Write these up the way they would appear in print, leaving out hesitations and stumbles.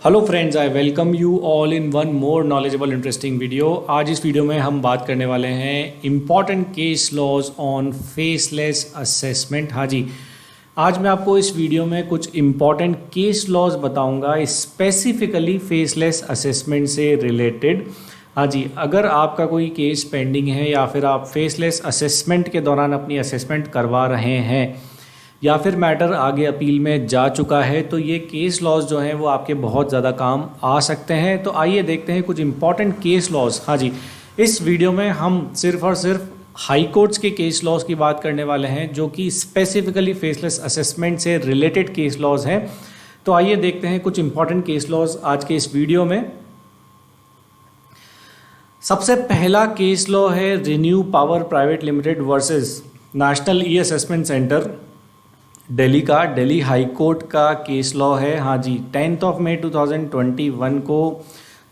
Hello friends, I welcome you all in one more knowledgeable interesting video. आज इस video में हम बात करने वाले हैं important case laws on faceless assessment. हाँ जी, आज मैं आपको इस वीडियो में कुछ इम्पॉर्टेंट केस लॉज बताऊंगा स्पेसिफिकली फेसलेस असेसमेंट से रिलेटेड। हाँ जी, अगर आपका कोई केस पेंडिंग है या फिर आप फेसलेस असेसमेंट के दौरान अपनी असेसमेंट करवा रहे हैं या फिर मैटर आगे अपील में जा चुका है, तो ये केस लॉज जो हैं वो आपके बहुत ज़्यादा काम आ सकते हैं। तो आइए देखते हैं कुछ इंपॉर्टेंट केस लॉज। हाँ जी, इस वीडियो में हम सिर्फ और सिर्फ हाई कोर्ट्स के केस लॉज की बात करने वाले हैं जो कि स्पेसिफिकली फेसलेस असेसमेंट से रिलेटेड केस लॉज हैं। तो आइए देखते हैं कुछ इंपॉर्टेंट केस लॉज आज के इस वीडियो में। सबसे पहला केस लॉ है renew power private limited versus national e assessment centre Delhi का। दिल्ली हाई कोर्ट का केस लॉ है। हाँ जी, 10 मई 2021 को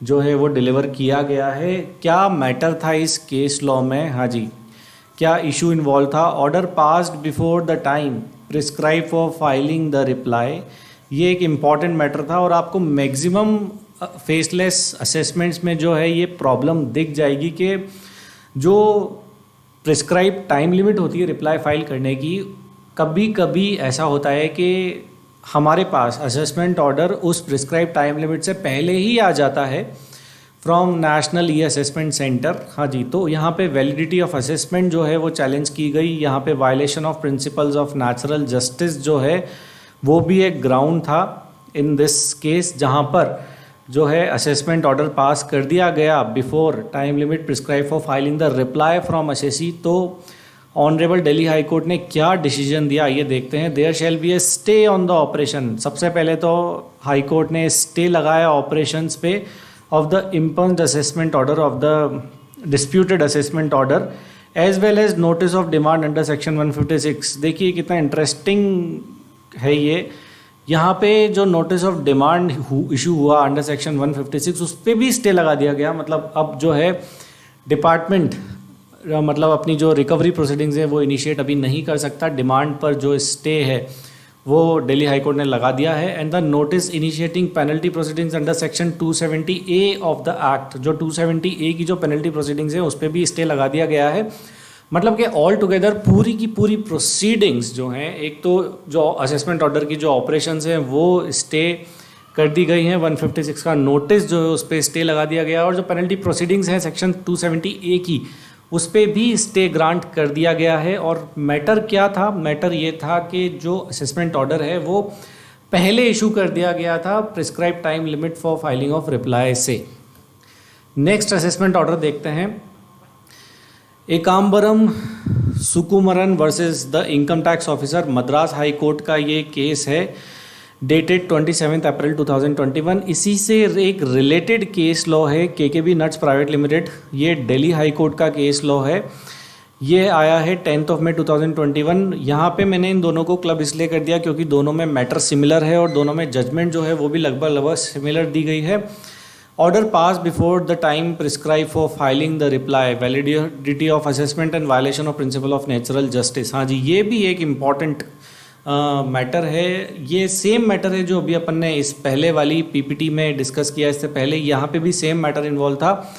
जो है वो डिलीवर किया गया है। क्या मैटर था इस केस लॉ में? हाँ जी, क्या इशू इन्वॉल्व था? Order passed before the time prescribe for filing the reply. ये एक इम्पॉर्टेंट मैटर था और आपको मैक्सिमम फेसलेस असेसमेंट्स में जो है ये प्रॉब्लम दिख जाएगी कि जो प्रिस्क्राइब टाइम लिमिट होती है रिप्लाई फाइल करने की, कभी कभी ऐसा होता है कि हमारे पास असेसमेंट ऑर्डर उस प्रिस्क्राइब टाइम लिमिट से पहले ही आ जाता है from national e assessment centre. हाँ जी, तो यहाँ पे वैलिडिटी ऑफ असेसमेंट जो है वो चैलेंज की गई। यहाँ पे violation of principles of natural justice जो है वो भी एक ग्राउंड था इन दिस केस, जहाँ पर जो है असेसमेंट ऑर्डर पास कर दिया गया before time limit prescribe for filing the reply from assessee. तो ऑनरेबल दिल्ली हाई कोर्ट ने क्या डिसीजन दिया ये देखते हैं। There shall be a stay on the operation. सबसे पहले तो हाई कोर्ट ने स्टे लगाया ऑपरेशंस पे of the impugned assessment order of the disputed assessment order as well as notice of demand under section 156। देखिए कितना इंटरेस्टिंग है ये। यहाँ पे जो नोटिस ऑफ डिमांड इशू हुआ अंडर सेक्शन 156 उस पर भी स्टे लगा दिया गया। मतलब अब जो है डिपार्टमेंट मतलब अपनी जो रिकवरी प्रोसीडिंग्स हैं वो इनिशिएट अभी नहीं कर सकता। डिमांड पर जो स्टे है वो दिल्ली हाई कोर्ट ने लगा दिया है। And the notice initiating penalty proceedings under section 270A of the act, जो 270A की जो पेनल्टी प्रोसीडिंग्स हैं उस पर भी स्टे लगा दिया गया है। मतलब कि ऑल टुगेदर पूरी की पूरी प्रोसीडिंग्स जो हैं, एक तो जो असेसमेंट ऑर्डर की जो ऑपरेशंस हैं वो स्टे कर दी गई हैं, 156 का नोटिस जो है उस पर स्टे लगा दिया गया, और जो पेनल्टी प्रोसीडिंग्स हैं सेक्शन 270A की उस पर भी स्टे ग्रांट कर दिया गया है। और मैटर क्या था? मैटर ये था कि जो असेसमेंट ऑर्डर है वो पहले इशू कर दिया गया था prescribe time limit for filing of reply से। नेक्स्ट असेसमेंट ऑर्डर देखते हैं। Ekambaram Sukumaran versus the income tax officer, Madras high court का ये केस है, डेटेड 27 अप्रैल 2021। इसी से एक रिलेटेड केस लॉ है केकेबी नट्स प्राइवेट लिमिटेड। ये दिल्ली हाई कोर्ट का केस लॉ है। ये आया है 10 मई 2021। यहाँ पे मैंने इन दोनों को क्लब इसलिए कर दिया क्योंकि दोनों में मैटर सिमिलर है और दोनों में जजमेंट जो है वो भी लगभग सिमिलर दी गई है। Order pass before the time prescribe for filing the reply, validity of assessment and violation of principle of natural justice. हाँ जी, ये भी एक इम्पॉर्टेंट मैटर है। ये सेम मैटर है जो अभी अपन ने इस पहले वाली पीपीटी में डिस्कस किया। इससे पहले यहाँ पे भी सेम मैटर इन्वॉल्व था।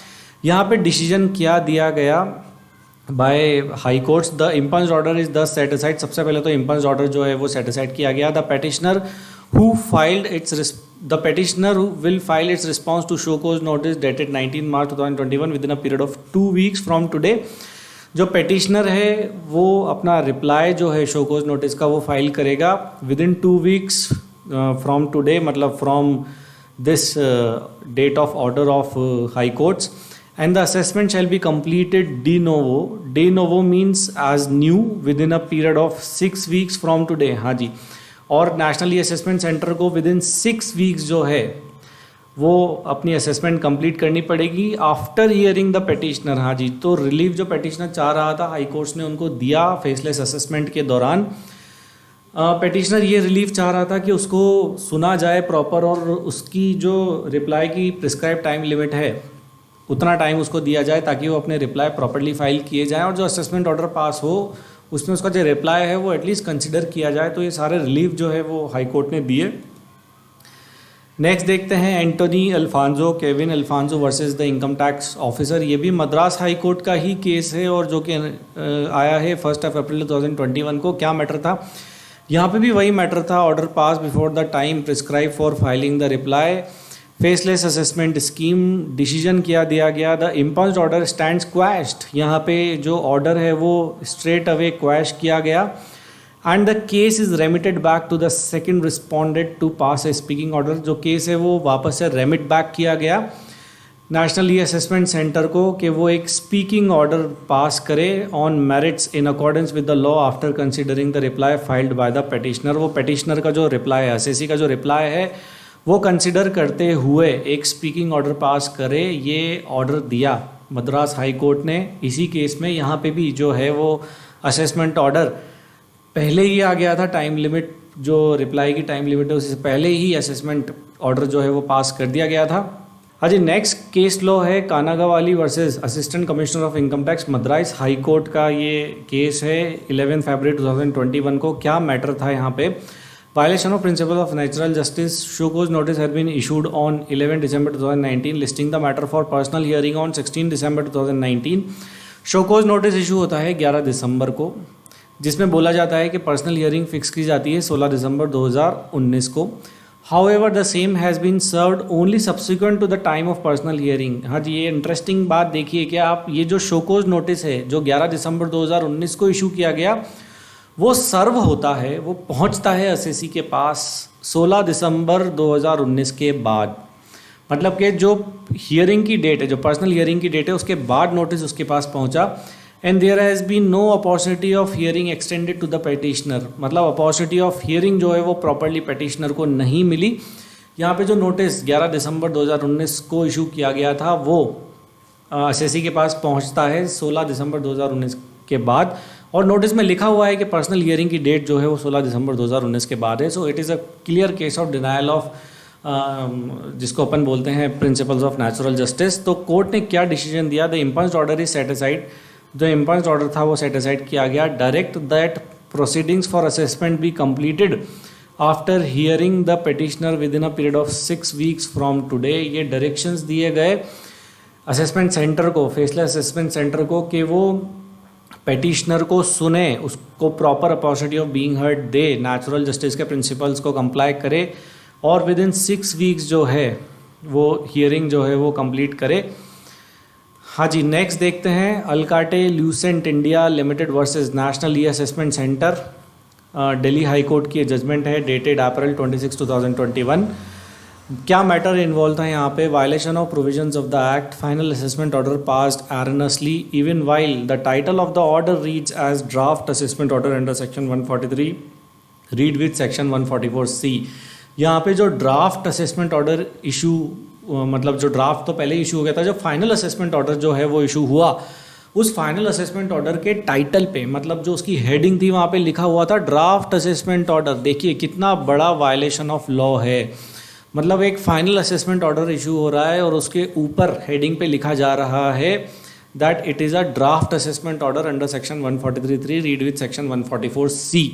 यहाँ पे डिसीजन क्या दिया गया by high courts? The impugned order is the set aside. सबसे पहले तो इम्पंस्ड ऑर्डर जो है वो सेट असाइड किया गया। The petitioner will file its response to show cause notice dated 19 March 2021 within a period of 2 weeks from today। जो petitioner है वो अपना रिप्लाई जो है शो कोज नोटिस का वो फाइल करेगा within 2 weeks from today, मतलब from this date of order of high courts. And the assessment shall be completed de novo. De novo means as new within a period of 6 weeks from today. हाँ जी, और national e assessment centre को within 6 weeks जो है वो अपनी assessment complete करनी पड़ेगी आफ्टर हियरिंग द पेटिशनर। हाँ जी, तो रिलीफ जो पेटिशनर चाह रहा था हाई कोर्ट्स ने उनको दिया फेसलेस असेसमेंट के दौरान। पेटिशनर ये रिलीफ चाह रहा था कि उसको सुना जाए प्रॉपर और उसकी जो रिप्लाई की प्रिस्क्राइब टाइम लिमिट है उतना टाइम उसको दिया जाए ताकि वो अपने रिप्लाई प्रॉपरली फाइल किए जाएँ और जो असेसमेंट ऑर्डर पास हो उसमें उसका जो रिप्लाई है वो एटलीस्ट कंसिडर किया जाए। तो ये सारे रिलीफ जो है वो हाई कोर्ट ने दिए। नेक्स्ट देखते हैं Antony Alphonso Kevin Alphonso versus the income tax officer. ये भी मद्रास हाई कोर्ट का ही केस है और जो कि आया है 1 अप्रैल 2021 को। क्या मैटर था यहाँ पे भी वही मैटर था, order pass before the time prescribe for filing the reply, faceless assessment scheme decision किया दिया गया, द इम्पल्स्ड ऑर्डर स्टैंड्स क्वैश्ड। यहाँ पे जो ऑर्डर है वो स्ट्रेट अवे क्वैश किया गया and the case is remitted back to the second respondent to pass a speaking order. जो केस है वो वापस से रेमिट बैक किया गया नेशनल ई असेसमेंट सेंटर को कि वो एक स्पीकिंग ऑर्डर पास करे on merits in accordance with the law after considering the reply filed by the petitioner. वो पेटिशनर का जो रिप्लाई है, एसएससी का जो रिप्लाई है, वो कंसिडर करते हुए एक स्पीकिंग ऑर्डर पास करे। ये ऑर्डर दिया मद्रास हाई कोर्ट ने इसी केस में। यहाँ पे भी जो है वो असेसमेंट ऑर्डर पहले ही आ गया था, टाइम लिमिट जो रिप्लाई की टाइम लिमिट है उससे पहले ही असेसमेंट ऑर्डर जो है वो पास कर दिया गया था। हाँ जी, नेक्स्ट केस लॉ है Kanagavalli versus assistant commissioner of income tax Madras high court का। ये केस है 11 फरवरी 2021 को। क्या मैटर था यहाँ पे? Violation of principle of natural justice, show cause notice had been issued on 11 December 2019 listing the matter for personal hearing on 16 December 2019। Show cause notice issue होता है 11 दिसंबर को, जिसमें बोला जाता है कि पर्सनल हियरिंग फिक्स की जाती है 16 दिसंबर 2019 को। However, the same has been served only subsequent to the time of personal hearing। हाँ जी, ये इंटरेस्टिंग बात देखिए कि आप ये जो शो कोज नोटिस है जो 11 दिसंबर 2019 को इशू किया गया, वो सर्व होता है, वो पहुंचता है एसएससी के पास 16 दिसंबर 2019 के बाद। मतलब कि जो हियरिंग की डेट है, जो पर्सनल हियरिंग की डेट है, उसके बाद नोटिस उसके पास पहुंचा। And there has been no opportunity of hearing extended to the petitioner. मतलब अपॉर्चुनिटी ऑफ हियरिंग जो है वो प्रॉपर्ली पेटिशनर को नहीं मिली। यहाँ पे जो नोटिस 11 दिसंबर 2019 को इशू किया गया था वो एसएससी के पास पहुँचता है 16 दिसंबर 2019 के बाद। और नोटिस में लिखा हुआ है कि पर्सनल हियरिंग की डेट जो है वो 16 दिसंबर 2019 के बाद है। So it is a clear case of denial of जिसको अपन बोलते हैं प्रिंसिपल्स ऑफ नेचुरल जस्टिस। तो कोर्ट ने क्या डिसीजन दिया? The impugned order is set aside. जो इम्पल्स्ड ऑर्डर था वो सेट असाइड किया गया। Direct that proceedings for assessment be completed after hearing the petitioner within a period of 6 weeks from today. ये directions दिए गए assessment centre को, faceless assessment centre को, कि वो पेटिशनर को सुने, उसको proper opportunity of being heard they, natural justice के प्रिंसिपल्स को कंप्लाई करे और विद इन 6 वीक्स जो है वो हियरिंग जो है वो कंप्लीट करे। हाँ जी, नेक्स्ट देखते हैं Alcatel Lucent India limited versus national e assessment centre. Delhi high court की जजमेंट है, डेटेड अप्रैल 26, 2021। क्या मैटर इन्वॉल्व था यहाँ पे? Violation of provisions of the act, final assessment order passed erroneously even while the title of the order reads as draft assessment order under section 143 read with section 144C। यहाँ पे जो draft assessment order issue, मतलब जो draft तो पहले issue हो गया था, जो फाइनल असेसमेंट ऑर्डर जो है वो इशू हुआ, उस फाइनल असेसमेंट ऑर्डर के टाइटल पे, मतलब जो उसकी हेडिंग थी वहाँ पे लिखा हुआ था ड्राफ्ट असेसमेंट ऑर्डर। देखिए कितना बड़ा वायलेशन ऑफ लॉ है। मतलब एक फाइनल असेसमेंट ऑर्डर इशू हो रहा है और उसके ऊपर हेडिंग पे लिखा जा रहा है that it is a draft assessment order under section 143(3) read with section 144C।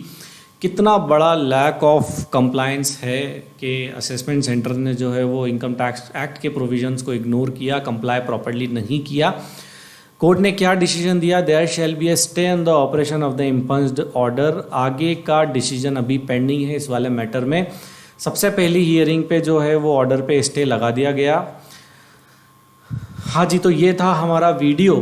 कितना बड़ा लैक ऑफ कंप्लायंस है कि असेसमेंट सेंटर ने जो है वो इनकम टैक्स एक्ट के प्रोविजंस को इग्नोर किया, कंप्लाई प्रॉपर्ली नहीं किया। कोर्ट ने क्या डिसीजन दिया? There shall be a stay on the operation of the impugned order. आगे का डिसीजन अभी पेंडिंग है इस वाले मैटर में। सबसे पहली हियरिंग पे जो है वो ऑर्डर पे स्टे लगा दिया गया। हाँ जी, तो ये था हमारा video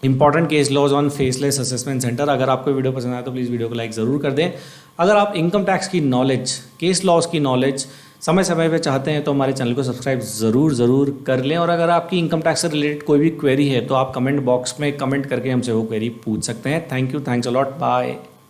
important case laws on faceless assessment centre. अगर आपको वीडियो पसंद आया तो प्लीज़ वीडियो को लाइक ज़रूर कर दें। अगर आप इनकम टैक्स की नॉलेज, केस लॉज की नॉलेज समय समय पे चाहते हैं तो हमारे चैनल को सब्सक्राइब ज़रूर कर लें। और अगर आपकी इनकम टैक्स से रिलेटेड कोई भी क्वेरी है तो आप कमेंट बॉक्स में कमेंट करके हमसे वो क्वेरी पूछ सकते हैं। Thank you, thanks a lot, bye.